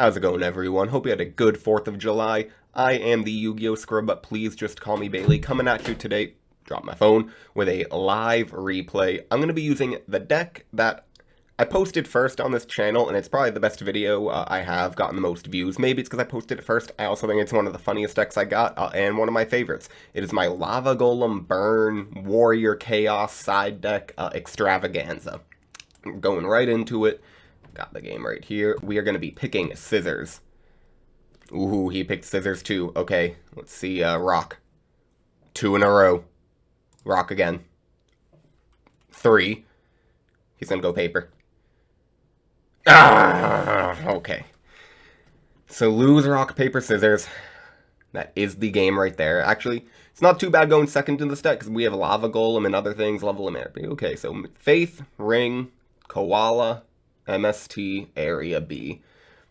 How's it going, everyone? Hope you had a good 4th of July. I am the Yu-Gi-Oh! Scrub, but please just call me Bailey, coming at you today, drop my phone, with a live replay. I'm going to be using the deck that I posted first on this channel, and it's probably the best video I have gotten the most views. Maybe it's because I posted it first. I also think it's one of the funniest decks I got, and one of my favorites. It is my Lava Golem Burn Warrior Chaos side deck extravaganza. Going right into it. Got the game right here. We are going to be picking scissors. Ooh, he picked scissors too. Okay, let's see. Rock. 2 in a row. Rock again. 3. He's going to go paper. Ah, okay. So lose, rock, paper, scissors. That is the game right there. Actually, it's not too bad going second in this deck because we have Lava Golem and other things. Level of mana. Okay, so Faith, Ring, Koala, MST, Area B.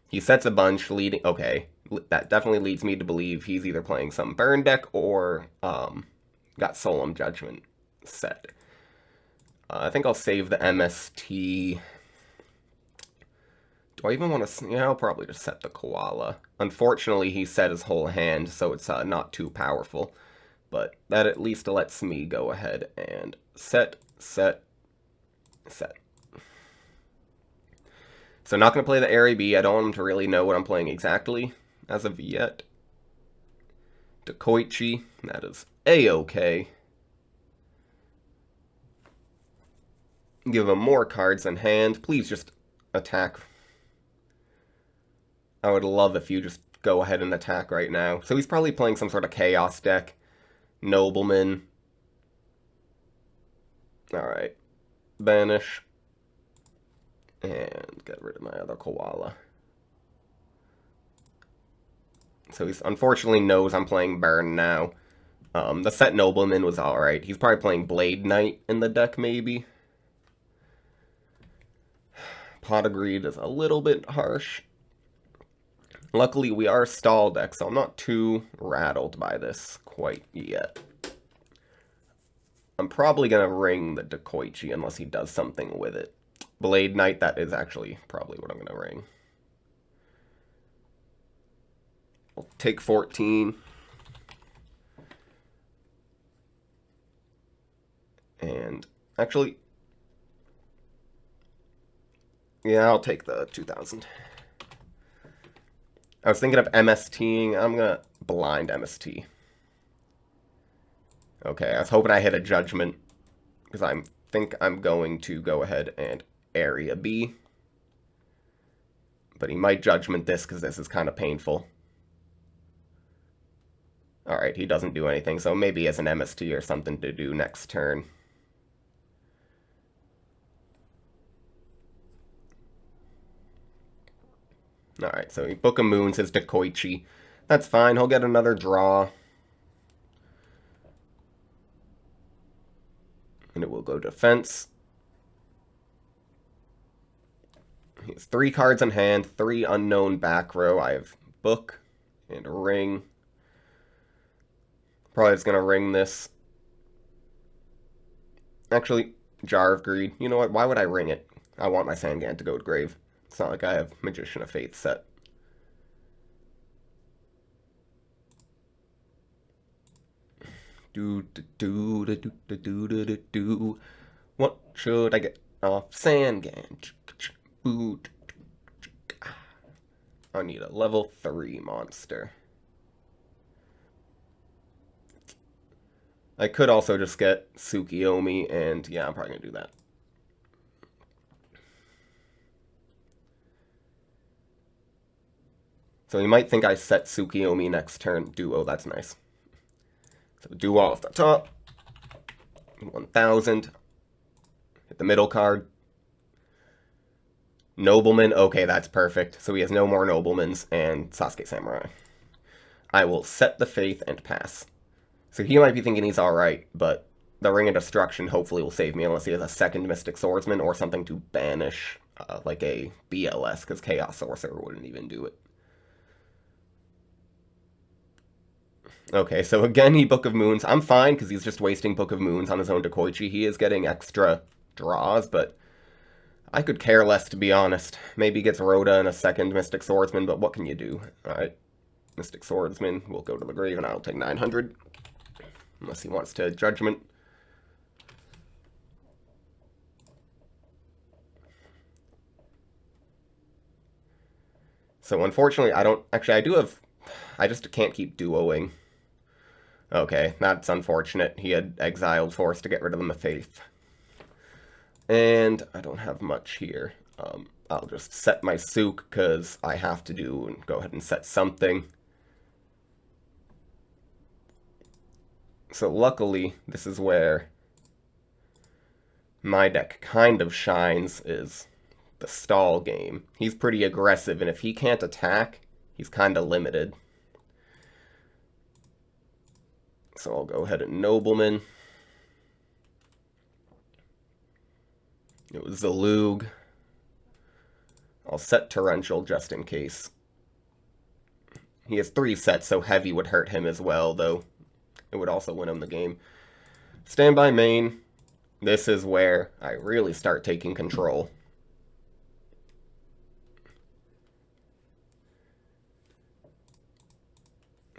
He sets a bunch leading... Okay, that definitely leads me to believe he's either playing some burn deck or got Solemn Judgment set. I think I'll save the MST. Do I even want to... Yeah, I'll probably just set the Koala. Unfortunately, he set his whole hand, so it's not too powerful. But that at least lets me go ahead and set. So not going to play the Area B. I don't want him to really know what I'm playing exactly as of yet. Dekoichi, that is A-okay. Give him more cards in hand. Please just attack. I would love if you just go ahead and attack right now. So he's probably playing some sort of Chaos deck. Nobleman. Alright. Banish. And get rid of my other Koala. So he unfortunately knows I'm playing Burn now. The set Nobleman was alright. He's probably playing Blade Knight in the deck, maybe. Pot of Greed is a little bit harsh. Luckily, we are a stall deck, so I'm not too rattled by this quite yet. I'm probably going to ring the Dekoichi unless he does something with it. Blade Knight, that is actually probably what I'm going to ring. I'll take 14. And actually, yeah, I'll take the 2000. I was thinking of MSTing. I'm going to blind MST. Okay, I was hoping I hit a judgment because I think I'm going to go ahead and Area B. But he might judgment this because this is kind of painful. Alright, he doesn't do anything, so maybe he has an MST or something to do next turn. Alright, so he Book of Moons his Dekoichi. That's fine, he'll get another draw. And it will go defense. He has 3 cards in hand, 3 unknown back row. I have Book and Ring. Probably just going to ring this. Actually, Jar of Greed. You know what? Why would I ring it? I want my Sangan to go to grave. It's not like I have Magician of Faith set. What should I get off Sangan? I need a level 3 monster. I could also just get Tsukiyomi, and yeah, I'm probably going to do that. So you might think I set Tsukiyomi next turn. Duo, that's nice. So duo off the top. 1000. Hit the middle card. Nobleman. Okay, that's perfect. So he has no more Noblemans and Sasuke Samurai. I will set the Faith and pass. So he might be thinking he's alright, but the Ring of Destruction hopefully will save me unless he has a second Mystic Swordsman or something to banish, like a BLS, because Chaos Sorcerer wouldn't even do it. Okay, so again, he Book of Moons. I'm fine, because he's just wasting Book of Moons on his own Dekoichi. He is getting extra draws, but I could care less, to be honest. Maybe gets Rhoda and a second Mystic Swordsman, but what can you do? Alright, Mystic Swordsman will go to the grave, and I'll take 900. Unless he wants to Judgment. So unfortunately, I don't... Actually, I do have... I just can't keep duoing. Okay, that's unfortunate. He had exiled Force to get rid of the Faith. And I don't have much here. I'll just set my Sook, because I have to do, and go ahead and set something. So luckily, this is where my deck kind of shines, is the stall game. He's pretty aggressive, and if he can't attack, he's kind of limited. So I'll go ahead and Nobleman. It was Zalug. I'll set Torrential just in case. He has 3 sets, so Heavy would hurt him as well, though it would also win him the game. Standby main. This is where I really start taking control.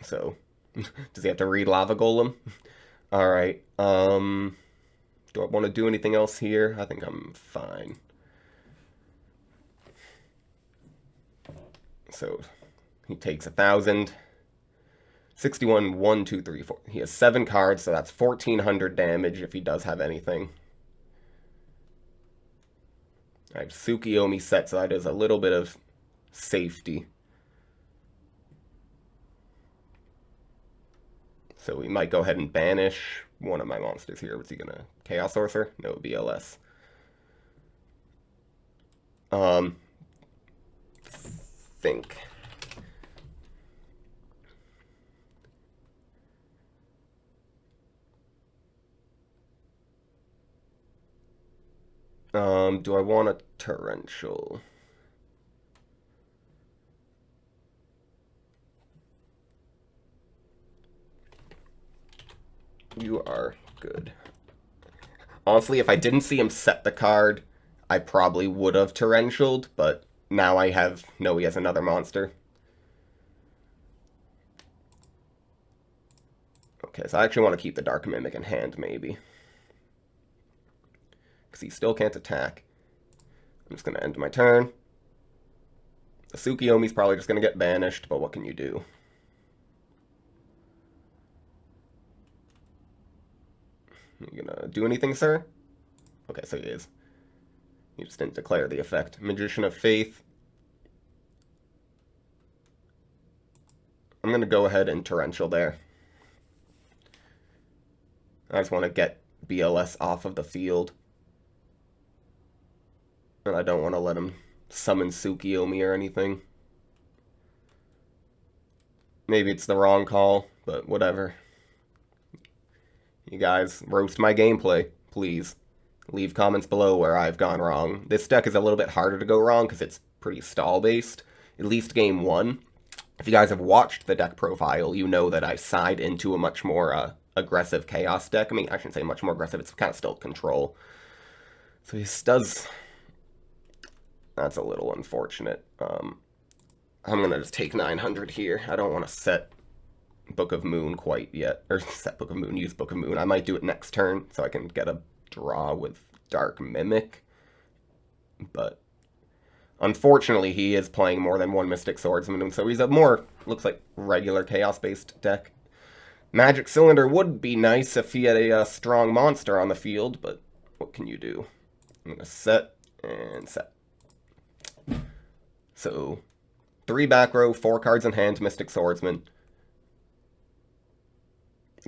So, does he have to read Lava Golem? Alright, do I want to do anything else here? I think I'm fine. So, he takes 1,000. 61, 1, 2, 3, 4. He has 7 cards, so that's 1,400 damage if he does have anything. I have Tsukiyomi set, so that is a little bit of safety. So we might go ahead and banish one of my monsters here. Was he gonna Chaos Sorcerer? No, BLS. Think. Do I want a Torrential? You are good. Honestly, if I didn't see him set the card, I probably would have Torrentialed, but now I know he has another monster. Okay, so I actually want to keep the Dark Mimic in hand, maybe. Because he still can't attack. I'm just going to end my turn. The Tsukiyomi's probably just going to get banished, but what can you do? You gonna do anything, sir? Okay, so he is. He just didn't declare the effect. Magician of Faith. I'm gonna go ahead and Torrential there. I just want to get BLS off of the field. And I don't want to let him summon Tsukiyomi or anything. Maybe it's the wrong call, but whatever. You guys, roast my gameplay, please. Leave comments below where I've gone wrong. This deck is a little bit harder to go wrong because it's pretty stall-based, at least game 1. If you guys have watched the deck profile, you know that I side into a much more aggressive Chaos deck. I mean, I shouldn't say much more aggressive, it's kind of still control. So he does... That's a little unfortunate. I'm going to just take 900 here. I don't want to set Book of Moon quite yet. Or set Book of Moon, use Book of Moon. I might do it next turn so I can get a draw with Dark Mimic. But unfortunately, he is playing more than one Mystic Swordsman, so he's a more, looks like, regular Chaos-based deck. Magic Cylinder would be nice if he had a strong monster on the field, but what can you do? I'm going to set and set. So, 3 back row, 4 cards in hand, Mystic Swordsman.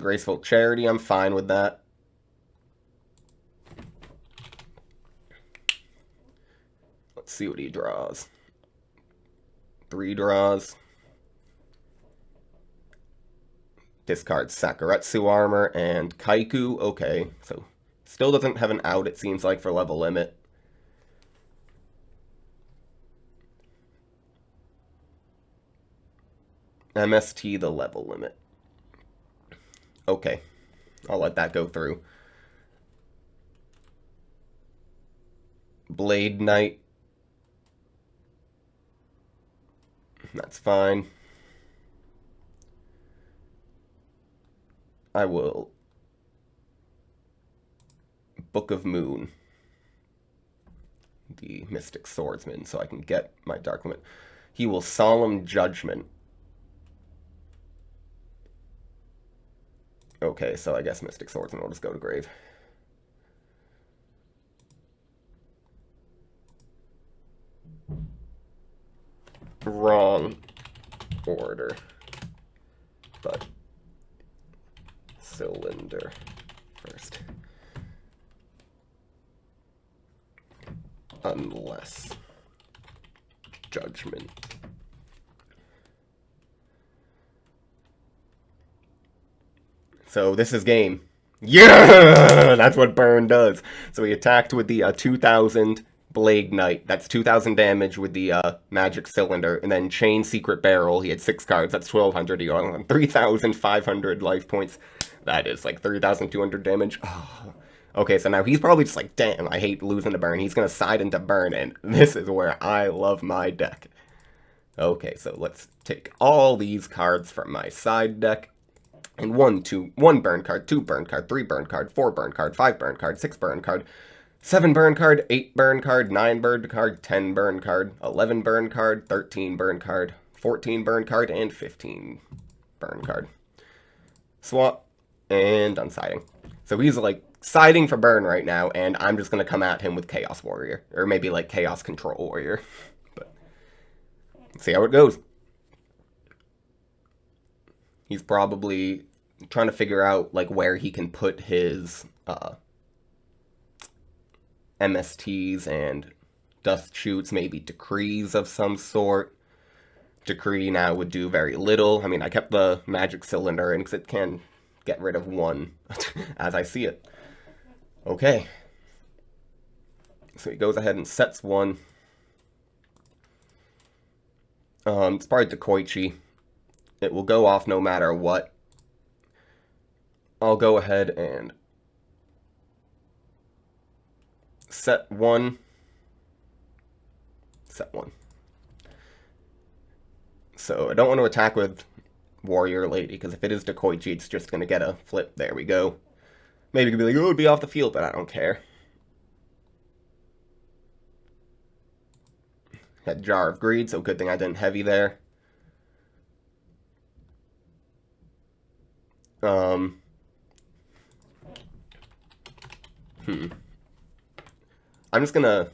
Graceful Charity, I'm fine with that. Let's see what he draws. 3 draws. Discard Sakuretsu Armor and Kaiku. Okay, so still doesn't have an out, it seems like, for level limit. MST the level limit. Okay, I'll let that go through. Blade Knight. That's fine. I will Book of Moon, the Mystic Swordsman, so I can get my Dark Limit. He will Solemn Judgment. Okay, so I guess Mystic Swordsman will just go to grave. Wrong order, but cylinder first. Unless judgment. So this is game. Yeah! That's what burn does. So he attacked with the 2000 Blade Knight. That's 2000 damage with the magic cylinder. And then Chain Secret Barrel. He had 6 cards. That's 1200. He got 3500 life points. That is like 3200 damage. Oh. Okay, so now he's probably just like, damn, I hate losing to burn. He's going to side into burn, and this is where I love my deck. Okay, so let's take all these cards from my side deck. And 1 burn card, 2 burn card, 3 burn card, 4 burn card, 5 burn card, 6 burn card, 7 burn card, 8 burn card, 9 burn card, 10 burn card, 11 burn card, 13 burn card, 14 burn card, and 15 burn card. Swap, and unsiding. So he's like siding for burn right now, and I'm just going to come at him with Chaos Warrior. Or maybe like Chaos Control Warrior. But let's see how it goes. He's probably trying to figure out like where he can put his MSTs and dust shoots, maybe decrees of some sort. Decree now would do very little. I mean, I kept the magic cylinder in because it can get rid of 1 as I see it. Okay. So he goes ahead and sets 1. It's probably Dekoichi. It will go off no matter what. I'll go ahead and set 1. Set 1. So I don't want to attack with Warrior Lady, because if it is Dekoichi, it's just going to get a flip. There we go. Maybe it could be like, oh, it'd be off the field, but I don't care. Had Jar of Greed, so good thing I didn't heavy there. I'm just gonna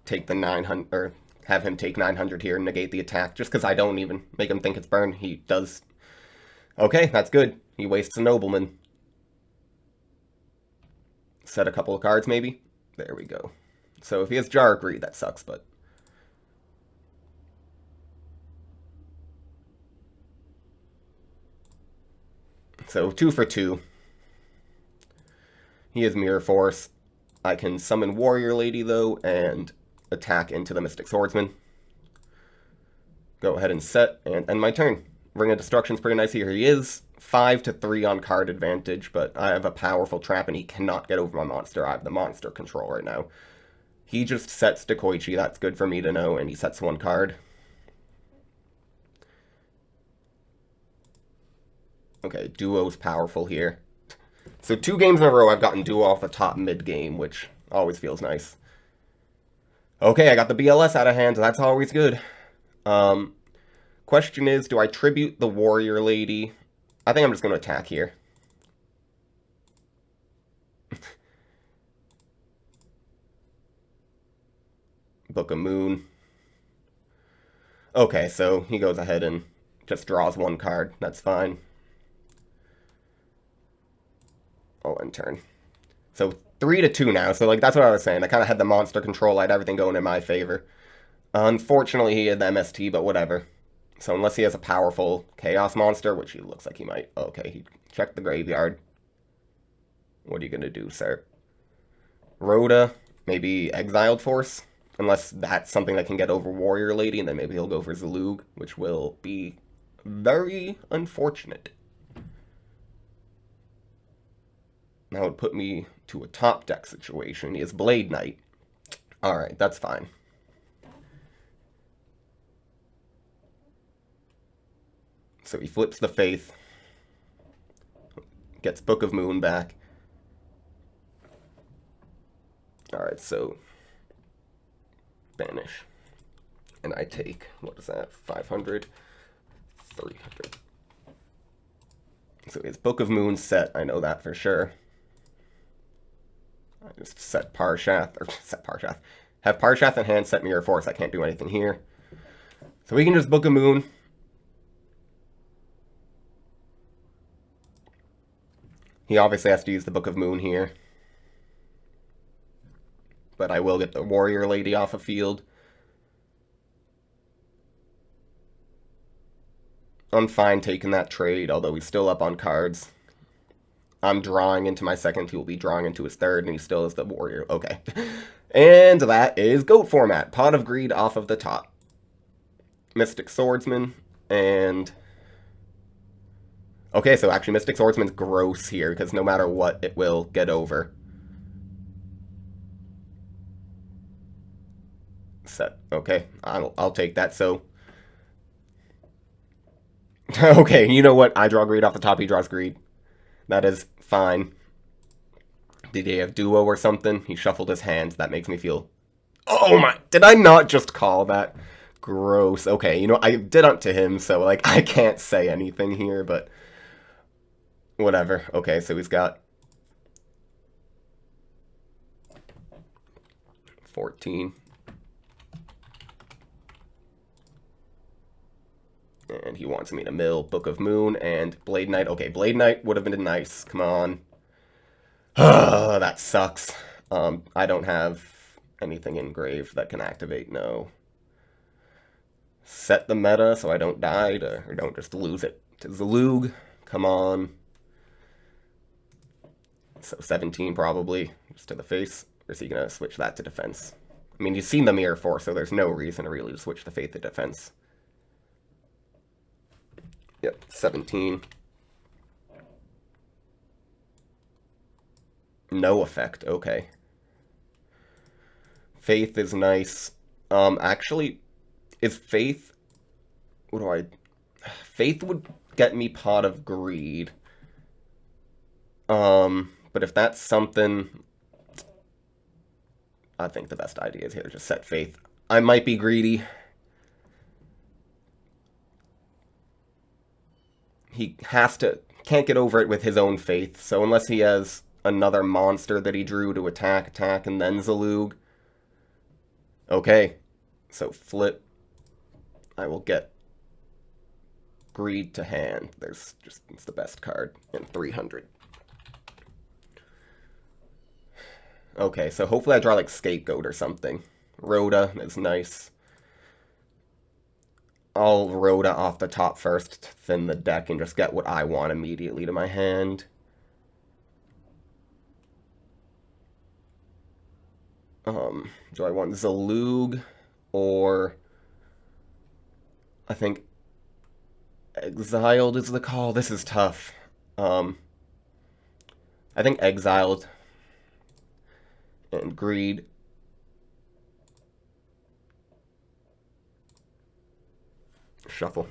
take the 900, or have him take 900 here and negate the attack, just because I don't even make him think it's burn. He does. Okay, that's good. He wastes a Nobleman. Set a couple of cards, maybe? There we go. So if he has Jar of Greed, that sucks, but... So 2 for 2. He has Mirror Force. I can summon Warrior Lady, though, and attack into the Mystic Swordsman. Go ahead and set, and end my turn. Ring of Destruction's pretty nice here. He is 5 to 3 on card advantage, but I have a powerful trap, and he cannot get over my monster. I have the monster control right now. He just sets Dekoichi. That's good for me to know, and he sets 1 card. Okay, Duo's powerful here. So 2 games in a row I've gotten Duo off the top mid-game, which always feels nice. Okay, I got the BLS out of hand, so that's always good. Question is, do I tribute the Warrior Lady? I think I'm just going to attack here. Book of Moon. Okay, so he goes ahead and just draws 1 card. That's fine. I'll end turn. So 3 to 2 now. So like that's what I was saying. I kind of had the monster control. I had everything going in my favor. Unfortunately, he had the MST, but whatever. So unless he has a powerful Chaos Monster, which he looks like he might. Okay, he checked the graveyard. What are you going to do, sir? Rhoda, maybe Exiled Force? Unless that's something that can get over Warrior Lady, and then maybe he'll go for Zalug, which will be very unfortunate. That would put me to a top deck situation. He has Blade Knight. Alright, that's fine. So he flips the Faith. Gets Book of Moon back. Alright, so banish. And I take, what is that, 500? 300. So his Book of Moon set, I know that for sure. I just set Parshath, or set Parshath. Have Parshath in hand, set Mirror Force. I can't do anything here. So we can just Book of Moon. He obviously has to use the Book of Moon here. But I will get the Warrior Lady off a field. I'm fine taking that trade, although he's still up on cards. I'm drawing into my second, he will be drawing into his third, and he still has the Warrior. Okay. And that is GOAT format. Pot of Greed off of the top. Mystic Swordsman, and... Okay, so actually Mystic Swordsman's gross here, because no matter what, it will get over. Set. Okay, I'll take that, so... Okay, you know what? I draw Greed off the top, he draws Greed. That is fine. Did he have Duo or something? He shuffled his hands. That makes me feel... Oh my... Did I not just call that? Gross. Okay, you know, I did unto him, so, like, I can't say anything here, but... Whatever. Okay, so he's got... 14. And he wants me to mill Book of Moon and Blade Knight. Okay, Blade Knight would have been nice. Come on. That sucks. I don't have anything engraved that can activate. No. Set the meta so I don't die or don't just lose it to Zalug. Come on. So 17 probably. Just to the face. Or is he going to switch that to defense? I mean, you've seen the Mirror Force, so there's no reason to really switch the Faith to defense. Yep, 17. No effect, okay. Faith is nice. Actually, is Faith... What do I... Faith would get me Pot of Greed. But if that's something... I think the best idea is here, just set Faith. I might be greedy. He can't get over it with his own Faith, so unless he has another monster that he drew to attack, and then Zalug. Okay, so flip. I will get Greed to hand. It's the best card, and 300. Okay, so hopefully I draw like Scapegoat or something. Rhoda is nice. I'll Rhoda off the top first to thin the deck and just get what I want immediately to my hand. Do I want Zalug or... I think Exiled is the call. This is tough. I think Exiled and Greed. Shuffle.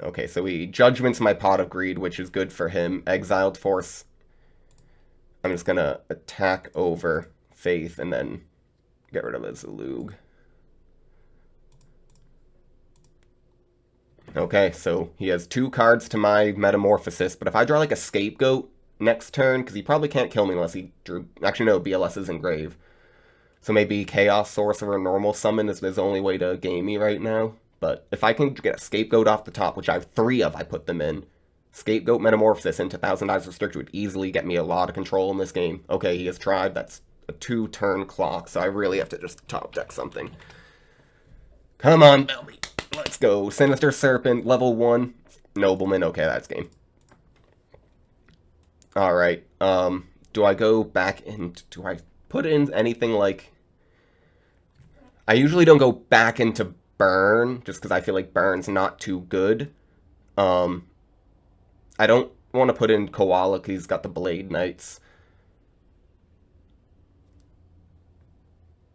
Okay, so he Judgments my Pot of Greed, which is good for him. Exiled Force. I'm just gonna attack over Faith and then get rid of his Zalug. Okay, so he has 2 cards to my Metamorphosis, but if I draw like a Scapegoat next turn, because he probably can't kill me unless he drew... Actually, no, BLS is engrave. So maybe Chaos Sorcerer Normal Summon is his only way to game me right now. But if I can get a Scapegoat off the top, which I have 3 of, I put them in. Scapegoat Metamorphosis into Thousand Eyes Restrict would easily get me a lot of control in this game. Okay, he has tried. That's a 2-turn clock, so I really have to just top deck something. Come on, Belly. Let's go. Sinister Serpent, level 1. Nobleman. Okay, that's game. Alright. Do I go back in... Do I put in anything like... I usually don't go back into Burn, just because I feel like Burn's not too good. I don't want to put in Koala because he's got the Blade Knights.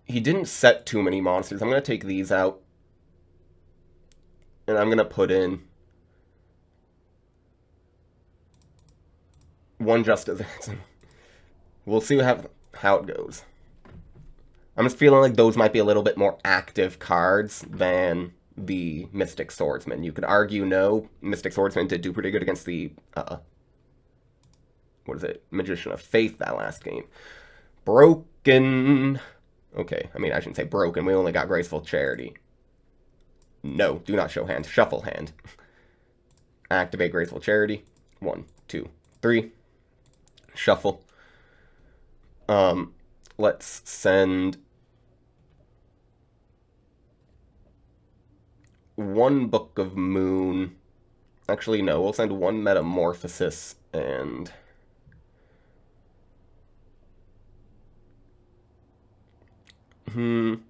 He didn't set too many monsters. I'm going to take these out. And I'm going to put in one Justice. We'll see how it goes. I'm just feeling like those might be a little bit more active cards than the Mystic Swordsman. You could argue no, Mystic Swordsman did do pretty good against the, what is it, Magician of Faith that last game. Broken. Okay, I mean, I shouldn't say broken. We only got Graceful Charity. No, do not show hand. Shuffle hand. Activate Graceful Charity. 1, 2, 3. Shuffle. Let's send one Book of Moon. Actually, no, we'll send one Metamorphosis and one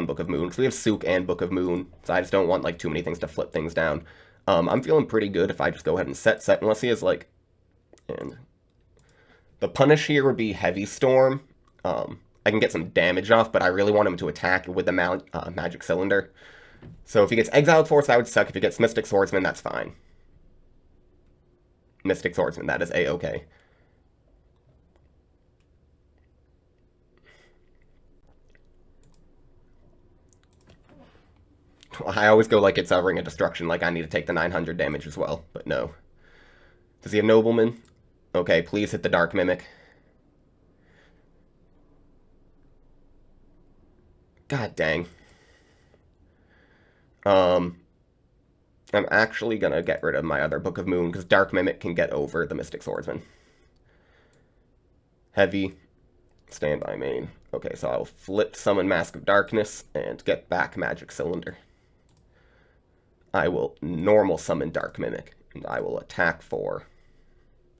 Book of Moon. So we have Sook and Book of Moon. So I just don't want like too many things to flip things down. I'm feeling pretty good if I just go ahead and set, unless he has like, and the punish here would be Heavy Storm. I can get some damage off, but I really want him to attack with the Magic Cylinder. So if he gets Exiled Force, that would suck. If he gets Mystic Swordsman, that's fine. Mystic Swordsman, that is A-okay. I always go like it's a Ring of Destruction, like I need to take the 900 damage as well, but no. Does he have Nobleman? Okay, please hit the Dark Mimic. God dang. I'm actually gonna get rid of my other Book of Moon, because Dark Mimic can get over the Mystic Swordsman. Heavy. Standby main. Okay, so I'll flip Summon Mask of Darkness and get back Magic Cylinder. I will normal summon Dark Mimic, and I will attack for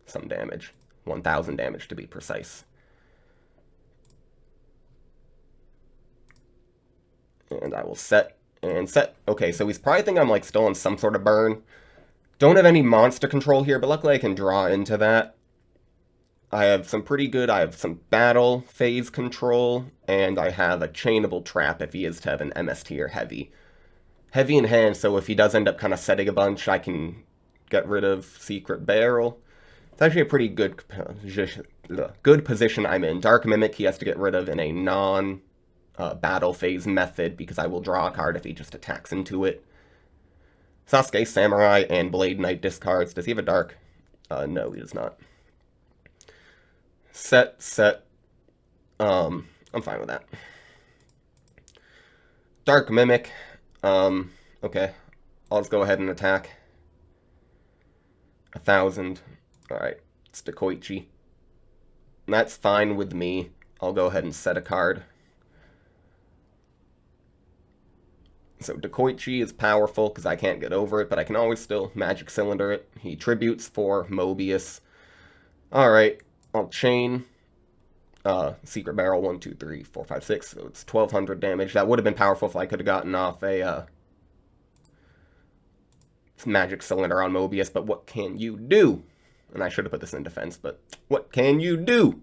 some damage. 1,000 damage to be precise. And I will set and set. Okay, so he's probably thinking I'm like still on some sort of burn. Don't have any monster control here, but luckily I can draw into that. I have some pretty good, I have some battle phase control, and I have a chainable trap if he is to have an MST or heavy. Heavy in hand, so if he does end up kind of setting a bunch, I can get rid of Secret Barrel. It's actually a pretty good position I'm in. Dark Mimic he has to get rid of in a non-battle phase method, because I will draw a card if he just attacks into it. Sasuke, Samurai, and Blade Knight discards. Does he have a dark? No, he does not. Set. I'm fine with that. Dark Mimic. Okay. I'll just go ahead and attack. 1,000. Alright. It's Dekoichi. That's fine with me. I'll go ahead and set a card. So Dekoichi is powerful because I can't get over it, but I can always still Magic Cylinder it. He tributes for Mobius. Alright. I'll chain Secret Barrel 1, 2, 3, 4, 5, 6. So it's 1,200 damage. That would have been powerful if I could have gotten off a Magic Cylinder on Mobius, but what can you do? And I should have put this in defense, but what can you do?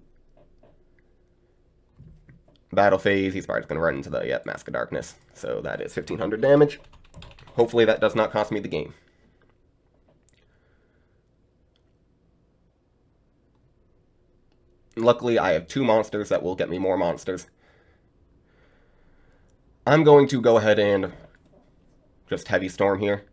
Battle phase, he's probably just going to run into the Mask of Darkness. So that is 1,500 damage. Hopefully that does not cost me the game. Luckily, I have 2 monsters that will get me more monsters. I'm going to go ahead and just Heavy Storm here.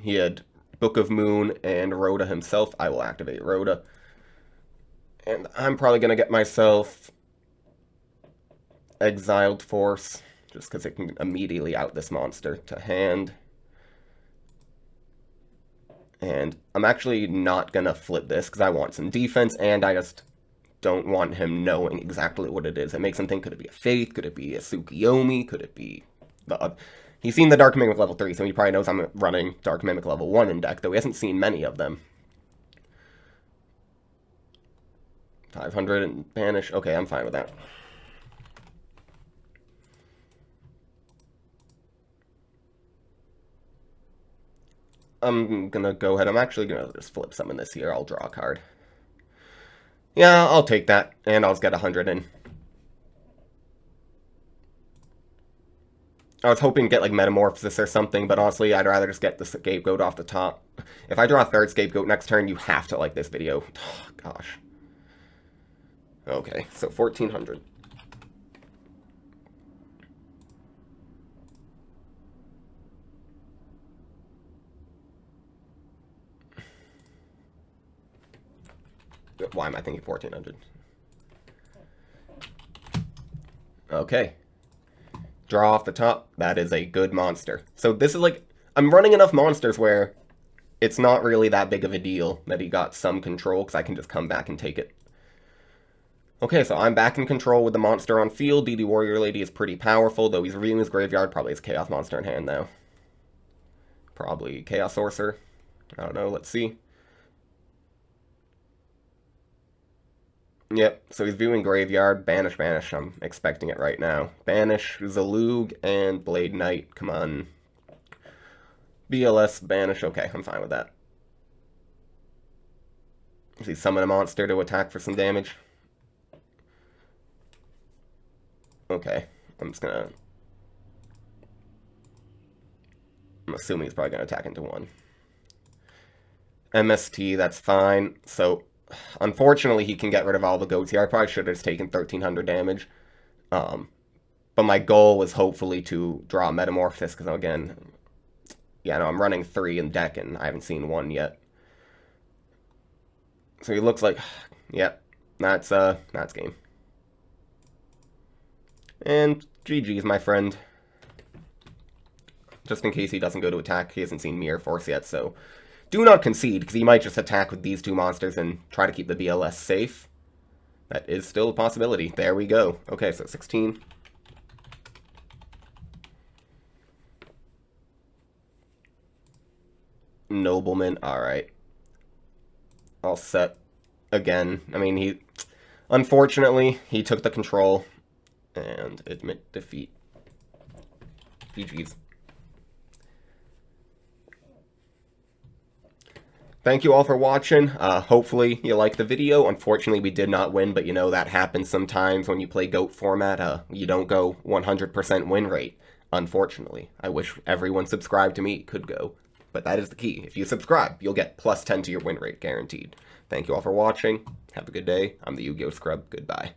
He had Book of Moon and Rhoda himself. I will activate Rhoda. And I'm probably going to get myself Exiled Force, just because it can immediately out this monster to hand. And I'm actually not going to flip this because I want some defense, and I just don't want him knowing exactly what it is. It makes him think, could it be a Faith? Could it be a Tsukiyomi? Could it be the... He's seen the Dark Mimic level 3, so he probably knows I'm running Dark Mimic level 1 in deck, though he hasn't seen many of them. 500 and banish. Okay, I'm fine with that. I'm gonna go ahead. I'm actually gonna just flip some in this here. I'll draw a card. Yeah, I'll take that, and I'll just get 100 in. I was hoping to get like Metamorphosis or something, but honestly, I'd rather just get the Scapegoat off the top. If I draw a third Scapegoat next turn, you have to like this video. Oh, gosh. Okay, so 1,400. Why am I thinking 1,400? Okay. Draw off the top. That is a good monster. So this is like, I'm running enough monsters where it's not really that big of a deal that he got some control, because I can just come back and take it. Okay, so I'm back in control with the monster on field. DD Warrior Lady is pretty powerful, though he's reviewing his graveyard. Probably his Chaos Monster in hand, though. Probably Chaos Sorcerer. I don't know, let's see. Yep, so he's viewing Graveyard. Banish, Banish. I'm expecting it right now. Banish, Zalug, and Blade Knight. Come on. BLS, Banish. Okay, I'm fine with that. Does he summon a monster to attack for some damage? Okay, I'm just gonna... I'm assuming he's probably gonna attack into one. MST, that's fine. So... Unfortunately, he can get rid of all the goats here. I probably should have just taken 1,300 damage. But my goal was hopefully to draw Metamorphosis, because again, yeah, no, I'm running 3 in deck, and I haven't seen 1 yet. So he looks like, yep, that's game. And GG's, my friend. Just in case he doesn't go to attack, he hasn't seen Mirror Force yet, so... Do not concede, because he might just attack with these 2 monsters and try to keep the BLS safe. That is still a possibility. There we go. Okay, so 16. Nobleman, alright. All set again. I mean, unfortunately, he took the control and admit defeat. GG's. Thank you all for watching. Hopefully you liked the video. Unfortunately, we did not win, but you know that happens sometimes when you play GOAT format. You don't go 100% win rate, unfortunately. I wish everyone subscribed to me could go, but that is the key. If you subscribe, you'll get plus 10 to your win rate, guaranteed. Thank you all for watching. Have a good day. I'm the Yu-Gi-Oh! Scrub. Goodbye.